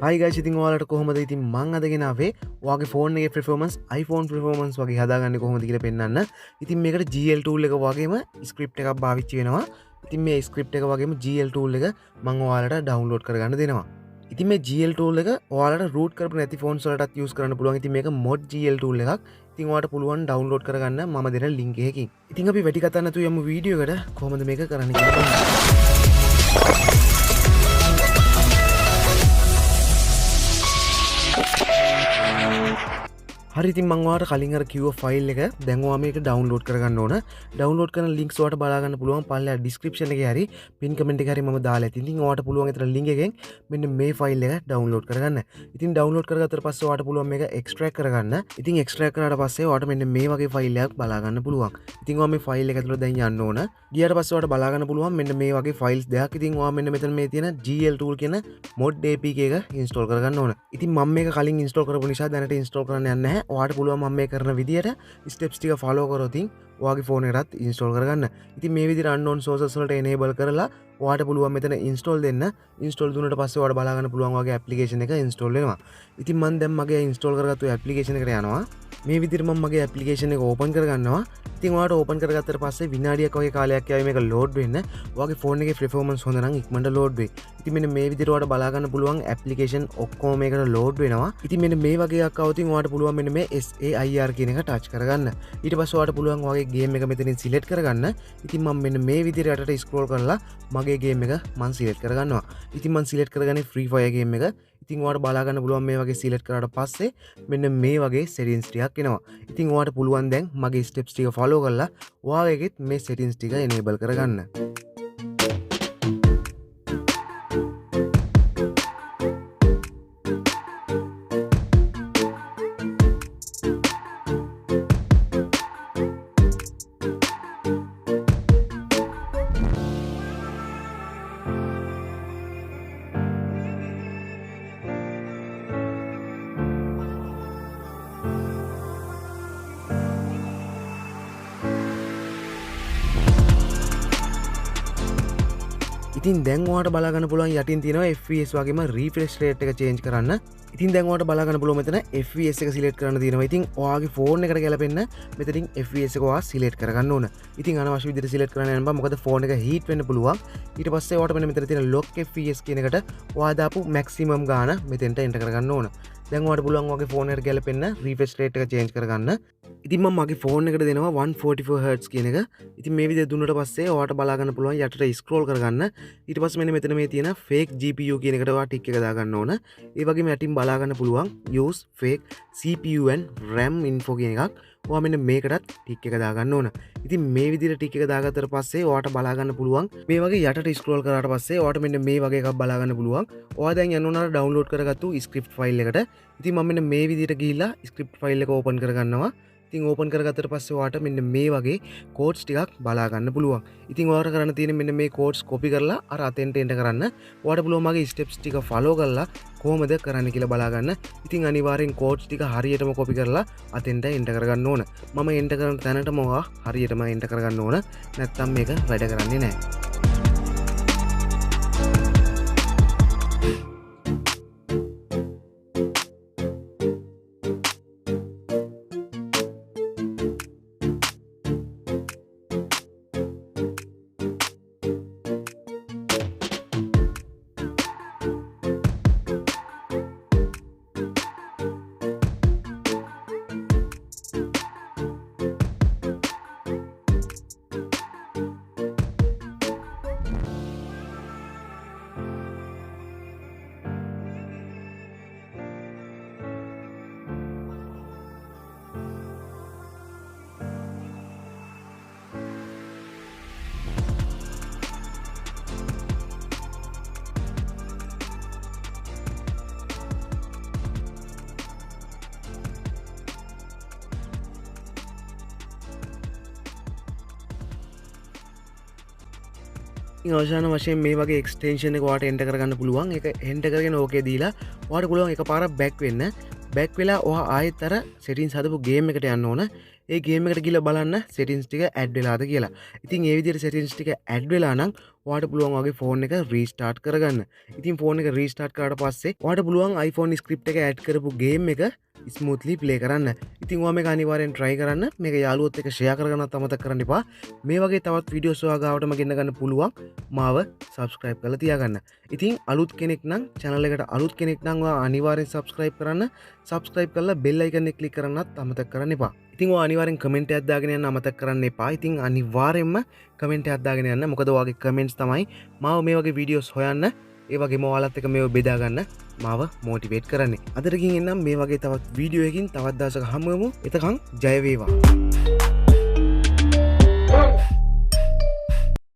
Hi guys, ඉතින් ඔයාලට කොහොමද? ඉතින් මම අද ගෙනාවේ ඔයාගේ ෆෝන් එකේ performance iPhone performance වගේ හදාගන්නේ කොහොමද කියලා පෙන්නන්න. ඉතින් මේකට GL tool එක වගේම script එකක් පාවිච්චි වෙනවා. ඉතින් මේ script එක වගේම GL tool එක මම ඔයාලට download කරගන්න දෙනවා. ඉතින් මේ GL tool එක ඔයාලට root කරපු නැති phones වලටත් use කරන්න පුළුවන්. ඉතින් මේක mod GL tool එකක්. ඉතින් ඔයාලට පුළුවන් download කරගන්න මම දෙන link එකකින්. ඉතින් අපි වැඩි කතා නැතුව යමු වීඩියෝ එකට කොහොමද මේක කරන්න කියලා බලන්න. හරි ඉතින් මම ඔයාලට කලින් අර කිව්ව ෆයිල් එක දැන් ඔයා මේක ඩවුන්ලෝඩ් කරගන්න ඕන. ඩවුන්ලෝඩ් කරන ලින්ක්ස් ඔයාලට බලා ගන්න පුළුවන් පල්ලෙහා ඩිස්ක්‍රිප්ෂන් එකේ හරි පින් කමෙන්ට් එකේ හරි මම දාලා ඇති. ඉතින් ඔයාලට පුළුවන් ඒතර ලින්ක් එකෙන් මෙන්න මේ ෆයිල් එක ඩවුන්ලෝඩ් කරගන්න. ඉතින් ඩවුන්ලෝඩ් කරගත්තට පස්සේ ඔයාලට පුළුවන් මේක එක්ස්ට්‍රැක්ට් කරගන්න. ඉතින් එක්ස්ට්‍රැක්ට් කරාට පස්සේ ඔයාලට මෙන්න මේ වගේ ෆයිල් එකක් බලා ගන්න පුළුවන්. ඉතින් ඔයා මේ ෆයිල් එක ඇතුළට දැන් යන්න ඕන. ගියාට පස්සේ ඔයාලට බලා ගන්න පුළුවන් මෙන්න මේ වගේ ෆයිල්ස් දෙකක්. ඉතින් ඔයා මෙන්න මෙතන මේ තියෙන GL tool කියන mod APK එක ඉන්ස්ටෝල් කරගන්න ඕන. ඉතින් මම මේක කලින් ඉන්ස්ටෝල් කරපු නිසා දැනට ඉන්ස්ටෝල් කරන්න යන්නේ නැහැ. ඔයාලට පුළුවන් මම මේ කරන විදියට ස්ටෙප්ස් ටික ෆලෝ කරොත් ඔයාගේ ෆෝන් එකටත් ඉන්ස්ටෝල් කරගන්න. ඉතින් මේ විදිහට unknown sources වලට enable කරලා ඔයාලට පුළුවන් මෙතන ඉන්ස්ටෝල් දෙන්න. ඉන්ස්ටෝල් දුන්නාට පස්සේ ඔයාලට බලා ගන්න පුළුවන් ඔයාගේ ඇප්ලිකේෂන් එක ඉන්ස්ටෝල් වෙනවා. ඉතින් මම දැන් මගේ ඉන්ස්ටෝල් කරගත්තු ඇප්ලිකේෂන් එකට යනවා. මේ විදිහට මම මගේ ඇප්ලිකේෂන් එක ඕපන් කරගන්නවා. ඉතින් ඔයාලට ඕපන් කරගත්තට පස්සේ විනාඩියක් වගේ කාලයක් යාවි මේක ලෝඩ් වෙන්න. ඔයාගේ ෆෝන් එකේ performance හොඳ නම් ඉක්මනට ලෝඩ් වෙයි. ඉතින් මෙන්න මේ විදිහට ඔයාලට බලා ගන්න පුළුවන් ඇප්ලිකේෂන් ඔක්කොම මේකට ලෝඩ් වෙනවා. ඉතින් මෙන්න මේ වගේ එකක් આવුතින් ඔයාලට පුළුවන් මෙන්න මේ SAIR කියන එක ටච් කරගන්න. ඊට පස්සේ ඔයාලට පුළුවන් ඔයාගේ ගේම් එක මෙතනින් සිලෙක්ට් කරගන්න. ඉතින් මම මෙන්න මේ විදිහට යටට ස්ක්‍රෝල් කරලා මගේ ගේම් එක මම සිලෙක්ට් කරගන්නවා. ඉතින් මම සිලෙක්ට් කරගන්නේ Free Fire ගේම් එක. ඉතින් ඔයාලට බලා ගන්න පුළුවන් මේ වගේ සිලෙක්ට් කරාට පස්සේ මෙන්න මේ වගේ settings ටිකක් එනවා. ඉතින් ඔයාලට පුළුවන් දැන් මගේ steps ටික follow කරලා ඔයාගේත් මේ settings ටික enable කරගන්න. ඉතින් දැන් ඔයාලට බලා ගන්න පුළුවන් යටින් තියෙනවා FPS වගේම refresh rate එක change කරන්න. ඉතින් දැන් ඔයාලට බලා ගන්න පුළුවන් මෙතන FPS එක select කරන්න තියෙනවා. ඉතින් ඔයාගේ ෆෝන් එකට ගැලපෙන්න මෙතනින් FPS එක ඔයා select කරගන්න ඕන. ඉතින් අනවශ්‍ය විදිහට select කරන්න යන්න බෑ. මොකද ෆෝන් එක heat වෙන්න පුළුවන්. ඊට පස්සේ ඔයාලට මෙන්න මෙතන තියෙන lock FPS කියන එකට ඔයා දාපු maximum ගාන මෙතෙන්ට enter කරගන්න ඕන. දැන් ඔයාලට පුළුවන් ඔයාගේ ෆෝන් එකට ගැලපෙන්න refresh rate එක change කරගන්න. ඉතින් මම මගේ ෆෝන් එකට දෙනවා 144 Hz කියන එක. ඉතින් මේ විදිහට දුන්නට පස්සේ ඔයාලට බලා ගන්න පුළුවන් යටට scroll කරගන්න. ඊට පස්සේ මෙන්න මෙතන මේ තියෙන fake GPU කියන එකට ඔයා ටික් එක දාගන්න ඕන. ඒ වගේම යටින් බලා ගන්න පුළුවන් use fake CPU and RAM info කියන එකක්. ඔයා මෙන්න මේකටත් ටික් එක දාගන්න ඕන. ඉතින් මේ විදිහට ටික් එක දාගත්තට පස්සේ ඔයාට බලා ගන්න පුළුවන් මේ වගේ යටට scroll කරාට පස්සේ ඔයාට මෙන්න මේ වගේ එකක් බලා ගන්න පුළුවන්. ඔයා දැන් යන්න උනාට download කරගත්තු script file එකට. ඉතින් මම මෙන්න මේ විදිහට ගිහිල්ලා script file එක open කරගන්නවා. ඉතින් ඕපන් කරගත්තට පස්සේ ඔයාට මෙන්න මේ වගේ කෝඩ්ස් ටිකක් බලා ගන්න පුළුවන්. ඉතින් ඔයාලට කරන්න තියෙන්නේ මෙන්න මේ කෝඩ්ස් copy කරලා අර අතෙන්ට එන්ටර් කරන්න. ඔයාලට පුළුවන් මගේ steps ටික follow කරලා කොහොමද කරන්න කියලා බලා ගන්න. ඉතින් අනිවාර්යෙන් කෝඩ්ස් ටික හරියටම copy කරලා අතෙන්ට එන්ටර් කරගන්න ඕන. මම එන්ටර් කරන තැනටම ඔයා හරියටම එන්ටර් කරගන්න ඕන. නැත්නම් මේක වැඩ කරන්නේ නැහැ. අවසාන වශයෙන් මේ වගේ එක්ස්ටෙන්ෂන් එක ඔයාලට එන්ටර් කරගන්න පුළුවන්. ඒක එන්ටර් කරගෙන ඕකේ දීලා ඔයාලට පුළුවන් එකපාරක් බෑක් වෙන්න. බෑක් වෙලා ඔයා ආයෙත් අර සෙටින්ස් හදපු ගේම් එකට යන්න ඕන. ඒ ගේම් එකට ගිහලා බලන්න settings ටික add වෙලාද කියලා. ඉතින් ඒ විදිහට settings ටික add වෙලා නම් ඔයාලට පුළුවන් වගේ ෆෝන් එක restart කරගන්න. ඉතින් ෆෝන් එක restart කරාට පස්සේ ඔයාලට පුළුවන් iPhone script එක add කරපු ගේම් එක ස්මූත්ලි ප්ලේ කරන්න. ඉතින් ඔයා මේක අනිවාර්යෙන් try කරන්න. මේක යාළුවොත් එක්ක share කරගන්නත් අමතක කරන්න එපා. මේ වගේ තවත් වීඩියෝස් ඔයා ගාවටම ගෙන්න ගන්න පුළුවන්. මාව subscribe කරලා තියාගන්න. ඉතින් අලුත් කෙනෙක් නම් channel එකට අලුත් කෙනෙක් නම් ඔයා අනිවාර්යෙන් subscribe කරන්න. subscribe කරලා bell icon එක click කරන්නත් අමතක කරන්න එපා. ඉතින් ඔයා අනිවාර්යෙන් comment එකක් දාගෙන යන්න අමතක කරන්න එපා. ඉතින් අනිවාර්යෙන්ම comment එකක් දාගෙන යන්න. මොකද ඔයාගේ comments තමයි මාව මේ වගේ වීඩියෝස් හොයන්න ඒ වගේම ඔයාලත් එක්ක මේව බෙදා ගන්න මාව මොටිවේට් කරන්නේ. අදට ගින් එන්නම් මේ වගේ තවත් වීඩියෝ එකකින් තවත් දවසක හමු වෙමු. එතකන් ජය වේවා.